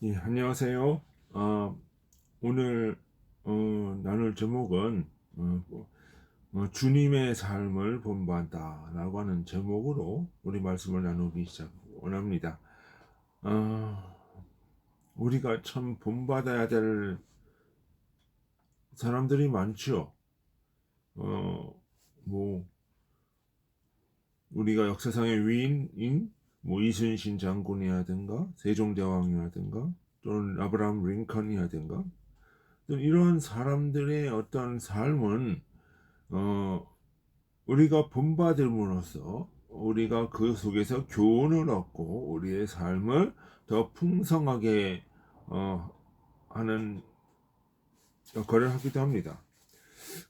예, 안녕하세요. 오늘 나눌 제목은 주님의 삶을 본받다라고 하는 제목으로 우리 말씀을 나누기 원합니다. 어, 우리가 참 본받아야 될 사람들이 많죠. 어, 뭐 우리가 역사상의 위인인 뭐 이순신 장군이라든가 세종대왕이라든가 또는 아브라함 링컨이라든가 이런 사람들의 어떤 삶은 어, 우리가 본받음으로써 우리가 그 속에서 교훈을 얻고 우리의 삶을 더 풍성하게 하는 역할을 하기도 합니다.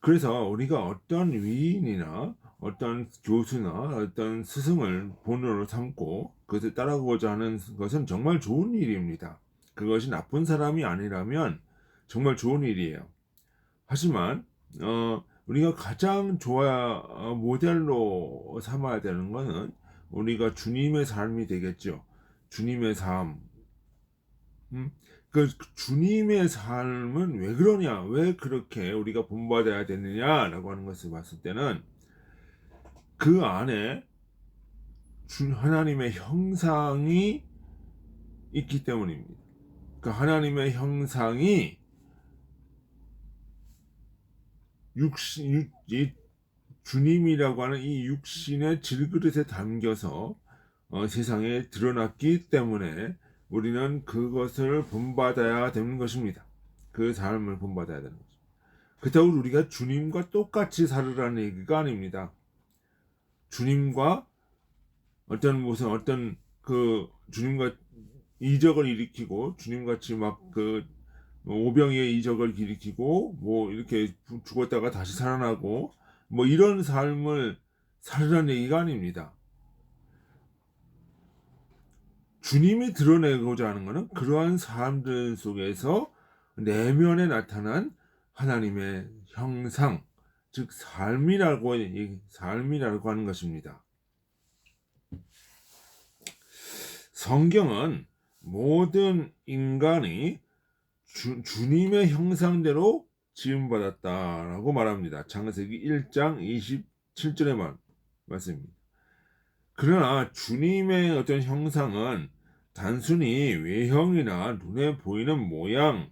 그래서 우리가 어떤 위인이나 어떤 교수나 어떤 스승을 본으로 삼고 그것을 따라가고자 하는 것은 정말 좋은 일입니다. 그것이 나쁜 사람이 아니라면 정말 좋은 일이에요. 하지만 우리가 가장 모델로 삼아야 되는 것은 우리가 주님의 삶이 되겠죠. 주님의 삶. 그 주님의 삶은 왜 그러냐? 왜 그렇게 우리가 본받아야 되느냐라고 하는 것을 봤을 때는 그 안에 하나님의 형상이 있기 때문입니다. 그 하나님의 형상이 이 주님이라고 하는 이 육신의 질그릇에 담겨서 세상에 드러났기 때문에 우리는 그것을 본받아야 되는 것입니다. 그 삶을 본받아야 되는 것입니다. 그렇다고 우리가 주님과 똑같이 살으라는 얘기가 아닙니다. 주님과 어떤 그 주님과 이적을 일으키고 주님같이 막 그 오병이의 이적을 일으키고 뭐 이렇게 죽었다가 다시 살아나고 뭐 이런 삶을 살으라는 얘기가 아닙니다. 주님이 드러내고자 하는 것은 그러한 사람들 속에서 내면에 나타난 하나님의 형상, 즉 삶이라고 하는 것입니다. 성경은 모든 인간이 주님의 형상대로 지음받았다라고 말합니다. 창세기 1장 27절의 말씀입니다. 그러나 주님의 어떤 형상은 단순히 외형이나 눈에 보이는 모양으로는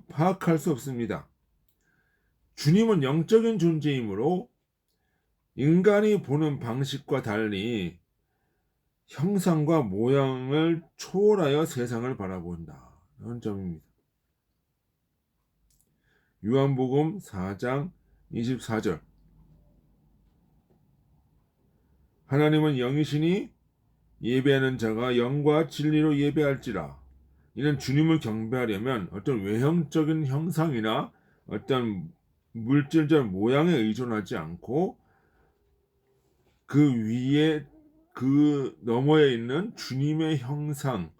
파악할 수 없습니다. 주님은 영적인 존재이므로 인간이 보는 방식과 달리 형상과 모양을 초월하여 세상을 바라본다. 이런 점입니다. 요한복음 4장 24절. 하나님은 영이시니 예배하는 자가 영과 진리로 예배할지라. 이는 주님을 경배하려면 어떤 외형적인 형상이나 어떤 물질적 모양에 의존하지 않고 그 위에 그 너머에 있는 주님의 형상,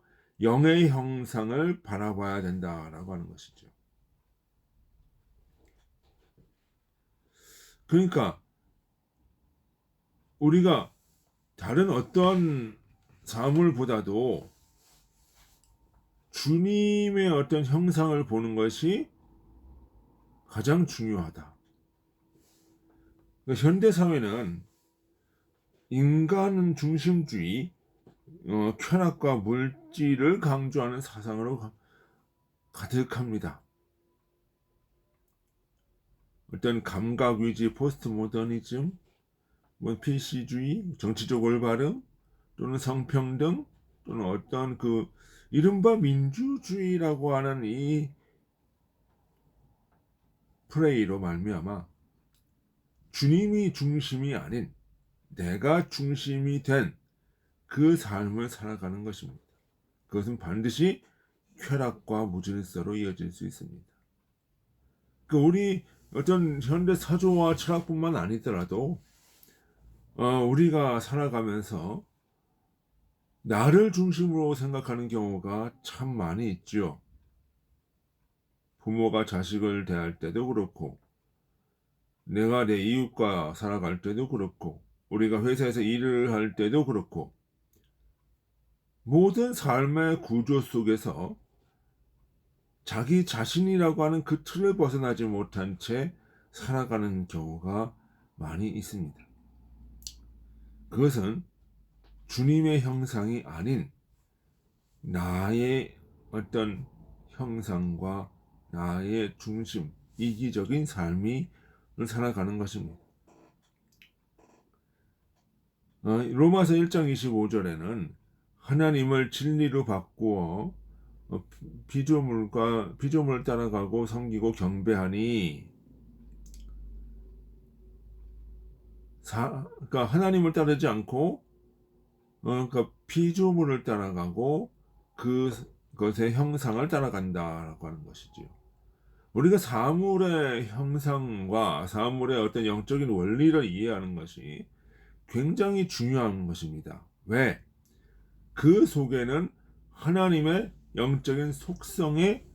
영의 형상을 바라봐야 된다라고 하는 것이죠. 그러니까 우리가 다른 어떤 사물보다도 주님의 어떤 형상을 보는 것이 가장 중요하다. 그러니까 현대 사회는 인간 중심주의, 쾌락과 물질을 강조하는 사상으로 가득합니다. 어떤 감각 위주의 포스트 모더니즘, 뭐 PC주의, 정치적 올바름, 또는 성평등, 또는 어떤 그 이른바 민주주의라고 하는 이 프레이로 말미암아 주님이 중심이 아닌 내가 중심이 된 그 삶을 살아가는 것입니다. 그것은 반드시 쾌락과 무질서로 이어질 수 있습니다. 그 우리 어떤 현대 사조와 철학뿐만 아니더라도 우리가 살아가면서 나를 중심으로 생각하는 경우가 참 많이 있죠. 부모가 자식을 대할 때도 그렇고 내가 내 이웃과 살아갈 때도 그렇고 우리가 회사에서 일을 할 때도 그렇고 모든 삶의 구조 속에서 자기 자신이라고 하는 그 틀을 벗어나지 못한 채 살아가는 경우가 많이 있습니다. 그것은 주님의 형상이 아닌 나의 어떤 형상과 나의 중심, 이기적인 삶이 살아가는 것입니다. 로마서 1장 25절에는 하나님을 진리로 바꾸어 피조물을 따라가고 섬기고 경배하니, 그러니까 하나님을 따르지 않고 그러니까 피조물을 따라가고 그것의 형상을 따라간다라고 하는 것이지요. 우리가 사물의 형상과 사물의 어떤 영적인 원리를 이해하는 것이 굉장히 중요한 것입니다. 왜? 그 속에는 하나님의 영적인 속성에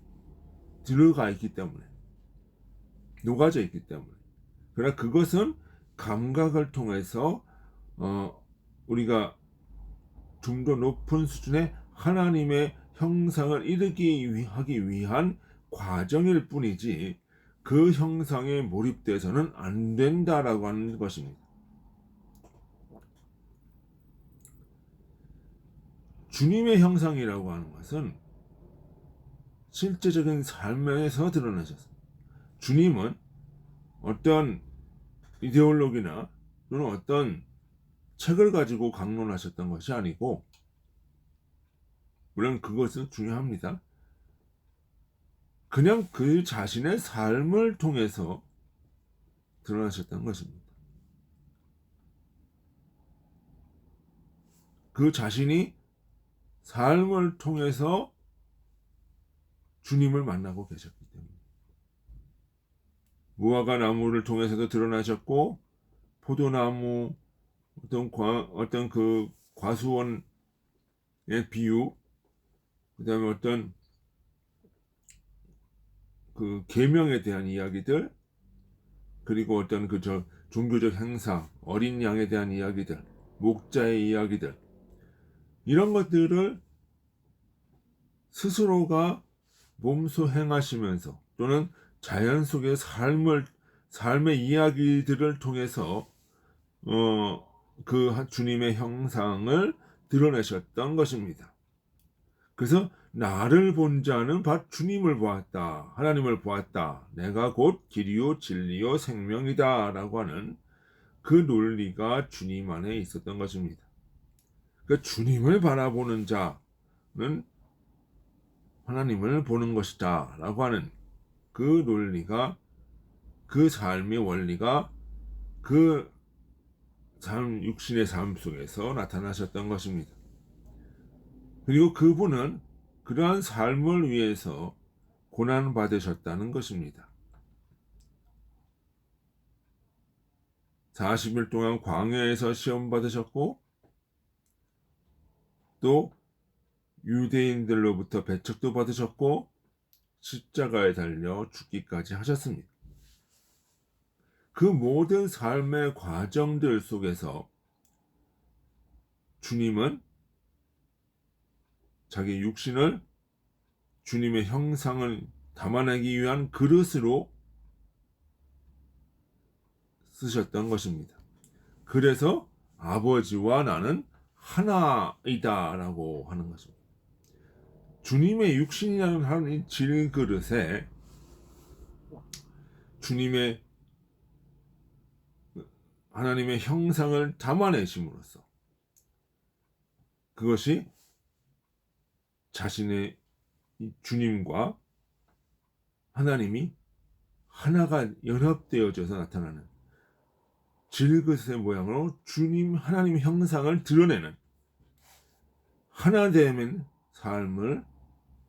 들어가 있기 때문에, 녹아져 있기 때문에. 그러나 그것은 감각을 통해서 우리가 좀 더 높은 수준의 하나님의 형상을 하기 위한 과정일 뿐이지, 그 형상에 몰입돼서는 안 된다라고 하는 것입니다. 주님의 형상이라고 하는 것은 실제적인 삶에서 드러나셨습니다. 주님은 어떤 이데올로기나 또는 어떤 책을 가지고 강론하셨던 것이 아니고, 물론 그것은 중요합니다. 그냥 그 자신의 삶을 통해서 드러나셨던 것입니다. 그 자신이 삶을 통해서 주님을 만나고 계셨기 때문에, 무화과 나무를 통해서도 드러나셨고, 포도나무, 어떤 그 과수원의 비유, 그 다음에 어떤 그 계명에 대한 이야기들, 그리고 어떤 종교적 행사, 어린 양에 대한 이야기들, 목자의 이야기들, 이런 것들을 스스로가 몸소 행하시면서 또는 자연 속의 삶의 이야기들을 통해서 그 주님의 형상을 드러내셨던 것입니다. 그래서 나를 본 자는 주님을 보았다, 하나님을 보았다, 내가 곧 길이요 진리요 생명이다 라고 하는 그 논리가 주님 안에 있었던 것입니다. 그러니까 주님을 바라보는 자는 하나님을 보는 것이다 라고 하는 그 논리가, 그 삶의 원리가 그 육신의 삶 속에서 나타나셨던 것입니다. 그리고 그분은 그러한 삶을 위해서 고난받으셨다는 것입니다. 40일 동안 광야에서 시험 받으셨고, 또 유대인들로부터 배척도 받으셨고, 십자가에 달려 죽기까지 하셨습니다. 그 모든 삶의 과정들 속에서 주님은 자기 육신을 주님의 형상을 담아내기 위한 그릇으로 쓰셨던 것입니다. 그래서 아버지와 나는 하나이다 라고 하는 것입니다. 주님의 육신이라는 하나님 질그릇에 주님의 하나님의 형상을 담아내심으로써 그것이 자신의 주님과 하나님이 하나가 연합되어져서 나타나는 질그릇의 모양으로 하나님의 형상을 드러내는 하나됨의 삶을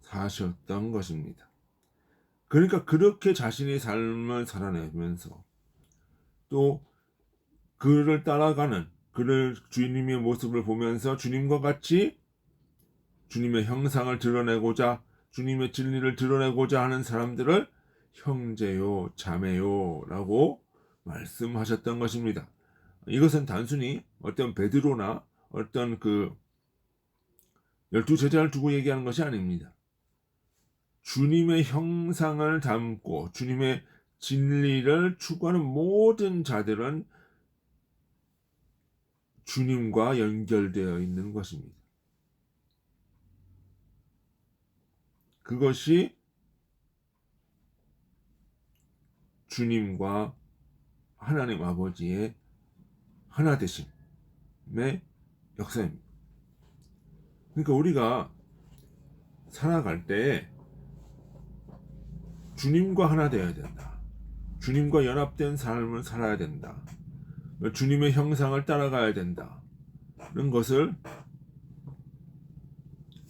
사셨던 것입니다. 그러니까 그렇게 자신의 삶을 살아내면서 또 그를 따라가는, 주님의 모습을 보면서 주님과 같이 주님의 형상을 드러내고자, 주님의 진리를 드러내고자 하는 사람들을 형제요 자매요 라고 말씀하셨던 것입니다. 이것은 단순히 어떤 베드로나 어떤 12 제자를 두고 얘기하는 것이 아닙니다. 주님의 형상을 담고 주님의 진리를 추구하는 모든 자들은 주님과 연결되어 있는 것입니다. 그것이 주님과 하나님 아버지의 하나 되심의 역사입니다. 그러니까 우리가 살아갈 때 주님과 하나 되어야 된다. 주님과 연합된 삶을 살아야 된다. 주님의 형상을 따라가야 된다는 것을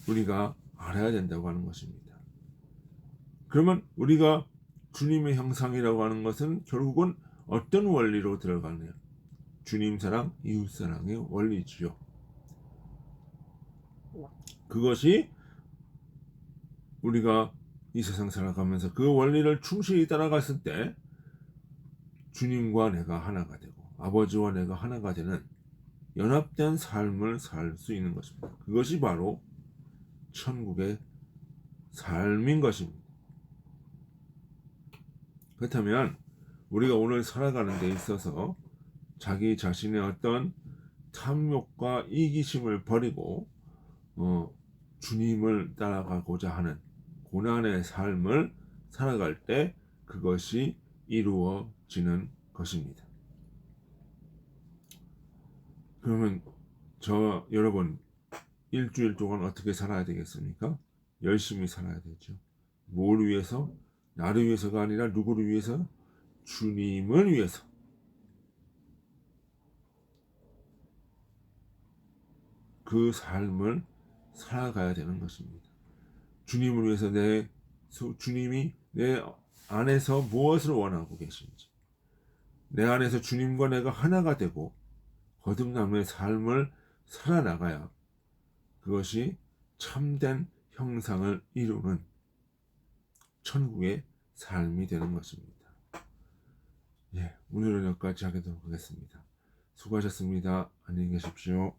우리가 알아야 된다고 하는 것입니다. 그러면 우리가 주님의 형상이라고 하는 것은 결국은 어떤 원리로 들어가네요? 주님 사랑, 이웃 사랑의 원리지요. 그것이 우리가 이 세상 살아가면서 그 원리를 충실히 따라갔을 때 주님과 내가 하나가 되고 아버지와 내가 하나가 되는 연합된 삶을 살 수 있는 것입니다. 그것이 바로 천국의 삶인 것입니다. 그렇다면 우리가 오늘 살아가는 데 있어서 자기 자신의 어떤 탐욕과 이기심을 버리고 주님을 따라가고자 하는 고난의 삶을 살아갈 때 그것이 이루어지는 것입니다. 그러면 여러분 일주일 동안 어떻게 살아야 되겠습니까? 열심히 살아야 되죠. 뭘 위해서? 나를 위해서가 아니라 누구를 위해서? 주님을 위해서. 그 삶을 살아가야 되는 것입니다. 주님을 위해서 주님이 내 안에서 무엇을 원하고 계신지, 내 안에서 주님과 내가 하나가 되고 거듭남의 삶을 살아나가야 그것이 참된 형상을 이루는 천국의 삶이 되는 것입니다. 오늘은 여기까지 하도록 하겠습니다. 수고하셨습니다. 안녕히 계십시오.